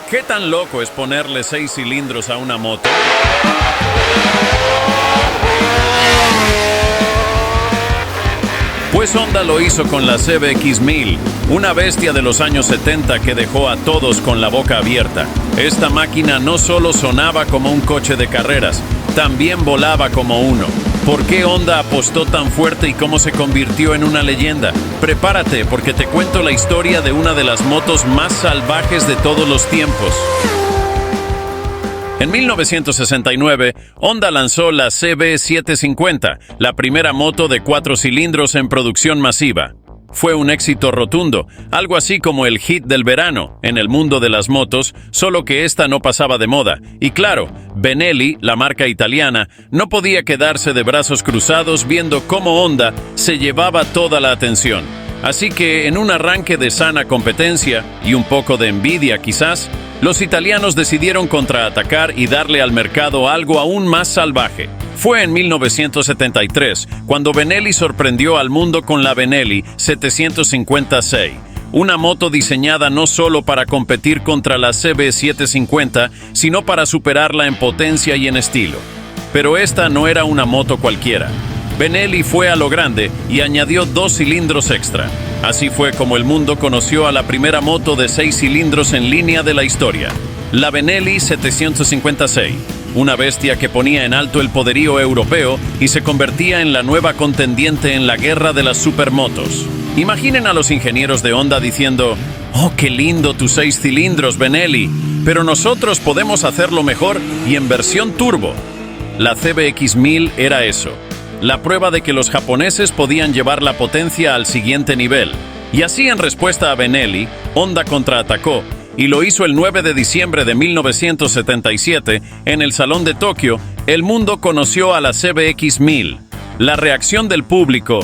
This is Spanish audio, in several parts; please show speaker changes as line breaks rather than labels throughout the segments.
¿Qué tan loco es ponerle 6 cilindros a una moto? Pues Honda lo hizo con la CBX 1000, una bestia de los años 70 que dejó a todos con la boca abierta. Esta máquina no solo sonaba como un coche de carreras, también volaba como uno. ¿Por qué Honda apostó tan fuerte y cómo se convirtió en una leyenda? Prepárate, porque te cuento la historia de una de las motos más salvajes de todos los tiempos. En 1969, Honda lanzó la CB750, la primera moto de 4 cilindros en producción masiva. Fue un éxito rotundo, algo así como el hit del verano en el mundo de las motos, solo que esta no pasaba de moda. Y claro, Benelli, la marca italiana, no podía quedarse de brazos cruzados viendo cómo Honda se llevaba toda la atención. Así que, en un arranque de sana competencia, y un poco de envidia quizás, los italianos decidieron contraatacar y darle al mercado algo aún más salvaje. Fue en 1973 cuando Benelli sorprendió al mundo con la Benelli 750-6, una moto diseñada no solo para competir contra la CB750, sino para superarla en potencia y en estilo. Pero esta no era una moto cualquiera. Benelli fue a lo grande y añadió 2 cilindros extra. Así fue como el mundo conoció a la primera moto de 6 cilindros en línea de la historia, la Benelli 750-6, una bestia que ponía en alto el poderío europeo y se convertía en la nueva contendiente en la guerra de las supermotos. Imaginen a los ingenieros de Honda diciendo: «Oh, qué lindo tus 6 cilindros, Benelli, pero nosotros podemos hacerlo mejor y en versión turbo». La CBX 1000 era eso. La prueba de que los japoneses podían llevar la potencia al siguiente nivel. Y así, en respuesta a Benelli, Honda contraatacó, y lo hizo el 9 de diciembre de 1977, en el Salón de Tokio. El mundo conoció a la CBX 1000. La reacción del público,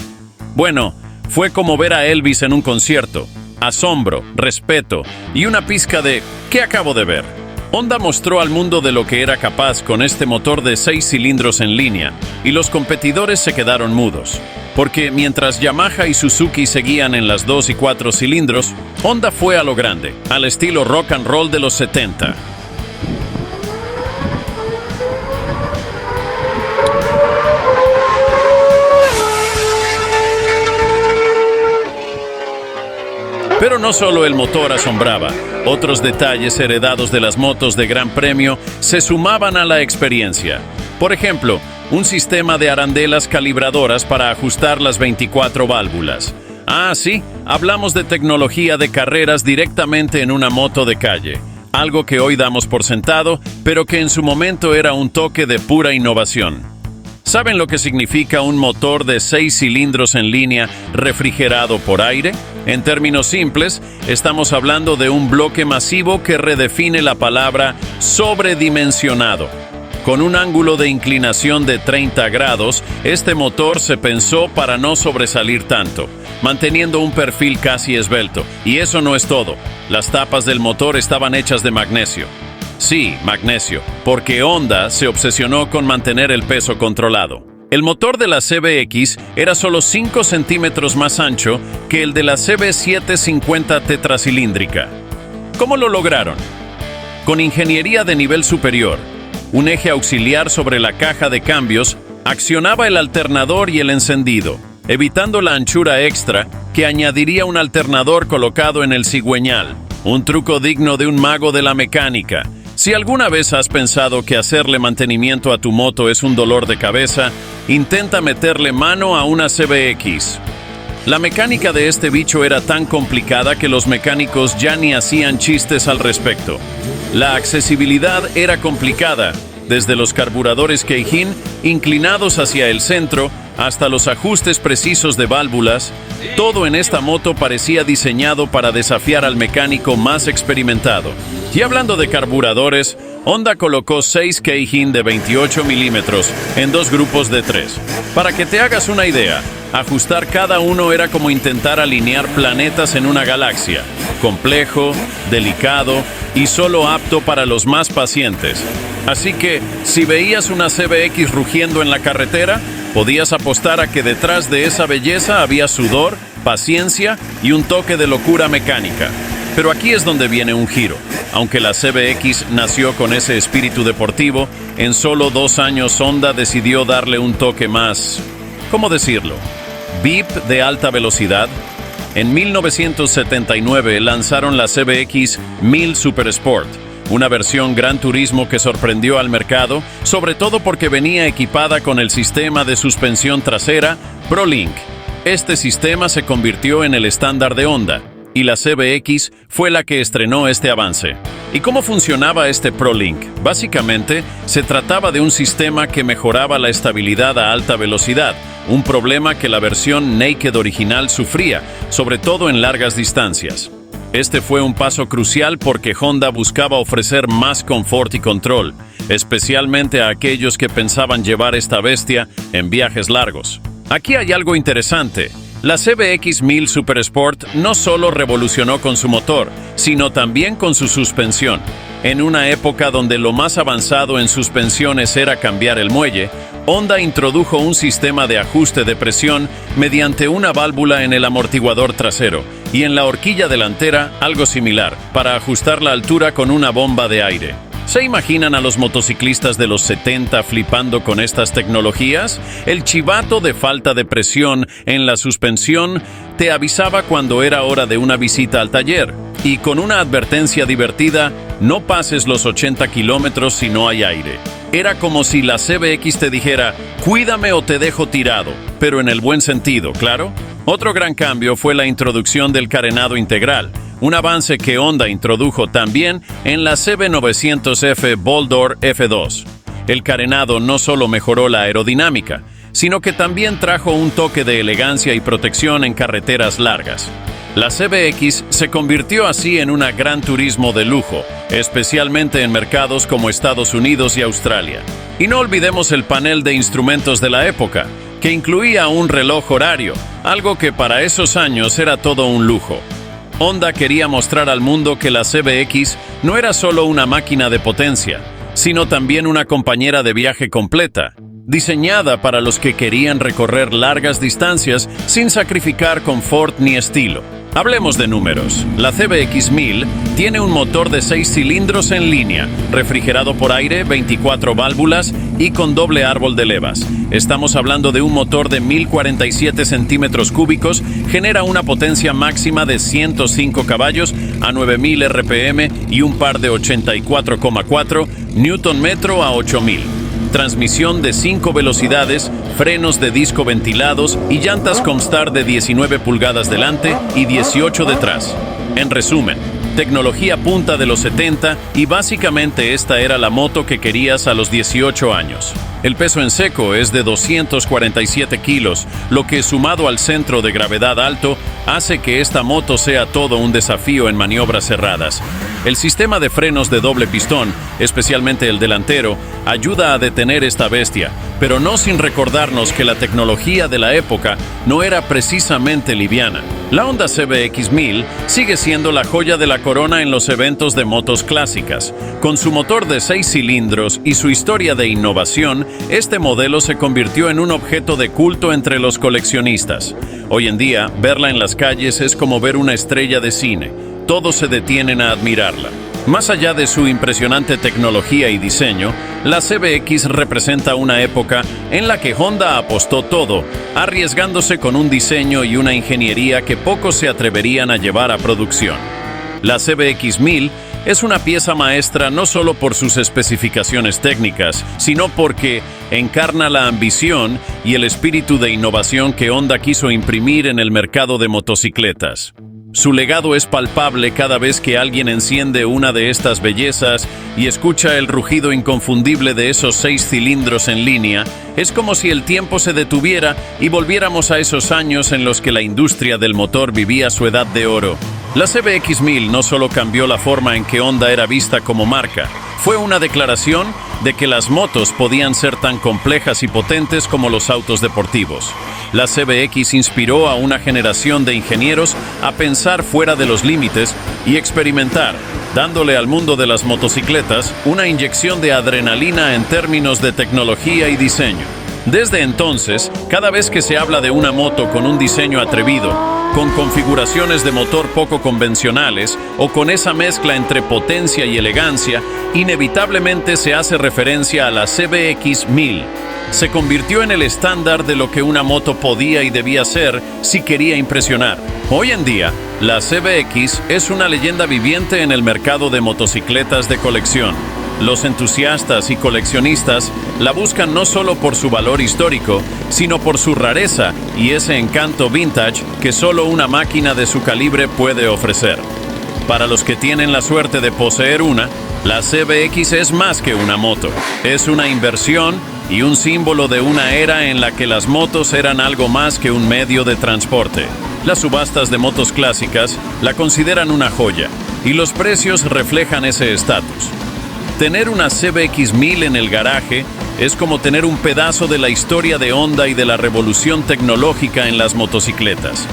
bueno, fue como ver a Elvis en un concierto. Asombro, respeto y una pizca de ¿qué acabo de ver? Honda mostró al mundo de lo que era capaz con este motor de 6 cilindros en línea, y los competidores se quedaron mudos. Porque mientras Yamaha y Suzuki seguían en las 2 y 4 cilindros, Honda fue a lo grande, al estilo rock and roll de los 70. Pero no solo el motor asombraba, otros detalles heredados de las motos de Gran Premio se sumaban a la experiencia. Por ejemplo, un sistema de arandelas calibradoras para ajustar las 24 válvulas. Ah, sí, hablamos de tecnología de carreras directamente en una moto de calle. Algo que hoy damos por sentado, pero que en su momento era un toque de pura innovación. ¿Saben lo que significa un motor de 6 cilindros en línea refrigerado por aire? En términos simples, estamos hablando de un bloque masivo que redefine la palabra sobredimensionado. Con un ángulo de inclinación de 30 grados, este motor se pensó para no sobresalir tanto, manteniendo un perfil casi esbelto. Y eso no es todo. Las tapas del motor estaban hechas de magnesio. Sí, magnesio, porque Honda se obsesionó con mantener el peso controlado. El motor de la CBX era solo 5 centímetros más ancho que el de la CB750 tetracilíndrica. ¿Cómo lo lograron? Con ingeniería de nivel superior. Un eje auxiliar sobre la caja de cambios accionaba el alternador y el encendido, evitando la anchura extra que añadiría un alternador colocado en el cigüeñal. Un truco digno de un mago de la mecánica. Si alguna vez has pensado que hacerle mantenimiento a tu moto es un dolor de cabeza, intenta meterle mano a una CBX. La mecánica de este bicho era tan complicada que los mecánicos ya ni hacían chistes al respecto. La accesibilidad era complicada, desde los carburadores Keihin inclinados hacia el centro hasta los ajustes precisos de válvulas. Todo en esta moto parecía diseñado para desafiar al mecánico más experimentado. Y hablando de carburadores, Honda colocó 6 Keihin de 28 milímetros en 2 grupos de 3. Para que te hagas una idea, ajustar cada uno era como intentar alinear planetas en una galaxia. Complejo, delicado y solo apto para los más pacientes. Así que, si veías una CBX rugiendo en la carretera, podías apostar a que detrás de esa belleza había sudor, paciencia y un toque de locura mecánica. Pero aquí es donde viene un giro. Aunque la CBX nació con ese espíritu deportivo, en solo 2 años Honda decidió darle un toque más, ¿cómo decirlo?, VIP de alta velocidad. En 1979 lanzaron la CBX 1000 Super Sport, una versión Gran Turismo que sorprendió al mercado, sobre todo porque venía equipada con el sistema de suspensión trasera ProLink. Este sistema se convirtió en el estándar de Honda, y la CBX fue la que estrenó este avance. ¿Y cómo funcionaba este ProLink? Básicamente, se trataba de un sistema que mejoraba la estabilidad a alta velocidad, un problema que la versión Naked original sufría, sobre todo en largas distancias. Este fue un paso crucial porque Honda buscaba ofrecer más confort y control, especialmente a aquellos que pensaban llevar esta bestia en viajes largos. Aquí hay algo interesante. La CBX 1000 Super Sport no solo revolucionó con su motor, sino también con su suspensión. En una época donde lo más avanzado en suspensiones era cambiar el muelle, Honda introdujo un sistema de ajuste de presión mediante una válvula en el amortiguador trasero y en la horquilla delantera algo similar, para ajustar la altura con una bomba de aire. ¿Se imaginan a los motociclistas de los 70 flipando con estas tecnologías? El chivato de falta de presión en la suspensión te avisaba cuando era hora de una visita al taller. Y con una advertencia divertida, no pases los 80 kilómetros si no hay aire. Era como si la CBX te dijera, cuídame o te dejo tirado, pero en el buen sentido, ¿claro? Otro gran cambio fue la introducción del carenado integral, un avance que Honda introdujo también en la CB900F Boldor F2. El carenado no solo mejoró la aerodinámica, sino que también trajo un toque de elegancia y protección en carreteras largas. La CBX se convirtió así en una Gran Turismo de lujo, especialmente en mercados como Estados Unidos y Australia. Y no olvidemos el panel de instrumentos de la época, que incluía un reloj horario, algo que para esos años era todo un lujo. Honda quería mostrar al mundo que la CBX no era solo una máquina de potencia, sino también una compañera de viaje completa, diseñada para los que querían recorrer largas distancias sin sacrificar confort ni estilo. Hablemos de números. La CBX 1000 tiene un motor de 6 cilindros en línea, refrigerado por aire, 24 válvulas y con doble árbol de levas. Estamos hablando de un motor de 1047 centímetros cúbicos, genera una potencia máxima de 105 caballos a 9000 RPM y un par de 84,4 Nm a 8000. Transmisión de 5 velocidades, frenos de disco ventilados y llantas Comstar de 19 pulgadas delante y 18 detrás. En resumen, tecnología punta de los 70 y básicamente esta era la moto que querías a los 18 años. El peso en seco es de 247 kilos, lo que sumado al centro de gravedad alto hace que esta moto sea todo un desafío en maniobras cerradas. El sistema de frenos de doble pistón, especialmente el delantero, ayuda a detener esta bestia, pero no sin recordarnos que la tecnología de la época no era precisamente liviana. La Honda CBX 1000 sigue siendo la joya de la corona en los eventos de motos clásicas. Con su motor de 6 cilindros y su historia de innovación, este modelo se convirtió en un objeto de culto entre los coleccionistas. Hoy en día, verla en las calles es como ver una estrella de cine. Todos se detienen a admirarla. Más allá de su impresionante tecnología y diseño, la CBX representa una época en la que Honda apostó todo, arriesgándose con un diseño y una ingeniería que pocos se atreverían a llevar a producción. La CBX 1000 es una pieza maestra no solo por sus especificaciones técnicas, sino porque encarna la ambición y el espíritu de innovación que Honda quiso imprimir en el mercado de motocicletas. Su legado es palpable cada vez que alguien enciende una de estas bellezas y escucha el rugido inconfundible de esos 6 cilindros en línea. Es como si el tiempo se detuviera y volviéramos a esos años en los que la industria del motor vivía su edad de oro. La CBX 1000 no solo cambió la forma en que Honda era vista como marca, fue una declaración de que las motos podían ser tan complejas y potentes como los autos deportivos. La CBX inspiró a una generación de ingenieros a pensar fuera de los límites y experimentar, dándole al mundo de las motocicletas una inyección de adrenalina en términos de tecnología y diseño. Desde entonces, cada vez que se habla de una moto con un diseño atrevido, con configuraciones de motor poco convencionales o con esa mezcla entre potencia y elegancia, inevitablemente se hace referencia a la CBX 1000. Se convirtió en el estándar de lo que una moto podía y debía ser si quería impresionar. Hoy en día, la CBX es una leyenda viviente en el mercado de motocicletas de colección. Los entusiastas y coleccionistas la buscan no solo por su valor histórico, sino por su rareza y ese encanto vintage que solo una máquina de su calibre puede ofrecer. Para los que tienen la suerte de poseer una, la CBX es más que una moto. Es una inversión y un símbolo de una era en la que las motos eran algo más que un medio de transporte. Las subastas de motos clásicas la consideran una joya, y los precios reflejan ese estatus. Tener una CBX 1000 en el garaje es como tener un pedazo de la historia de Honda y de la revolución tecnológica en las motocicletas.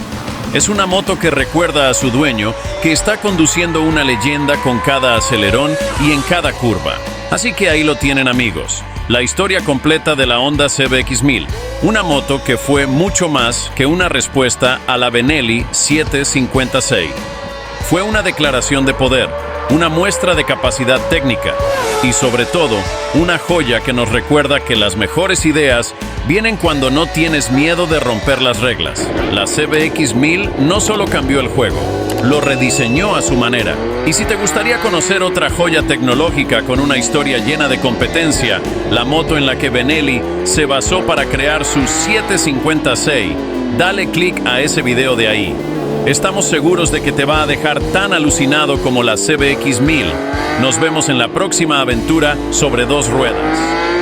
Es una moto que recuerda a su dueño que está conduciendo una leyenda con cada acelerón y en cada curva. Así que ahí lo tienen, amigos. La historia completa de la Honda CBX 1000, una moto que fue mucho más que una respuesta a la Benelli 756. Fue una declaración de poder, una muestra de capacidad técnica y, sobre todo, una joya que nos recuerda que las mejores ideas vienen cuando no tienes miedo de romper las reglas. La CBX 1000 no solo cambió el juego, lo rediseñó a su manera. Y si te gustaría conocer otra joya tecnológica con una historia llena de competencia, la moto en la que Benelli se basó para crear su 756, dale clic a ese video de ahí. Estamos seguros de que te va a dejar tan alucinado como la CBX 1000. Nos vemos en la próxima aventura sobre dos ruedas.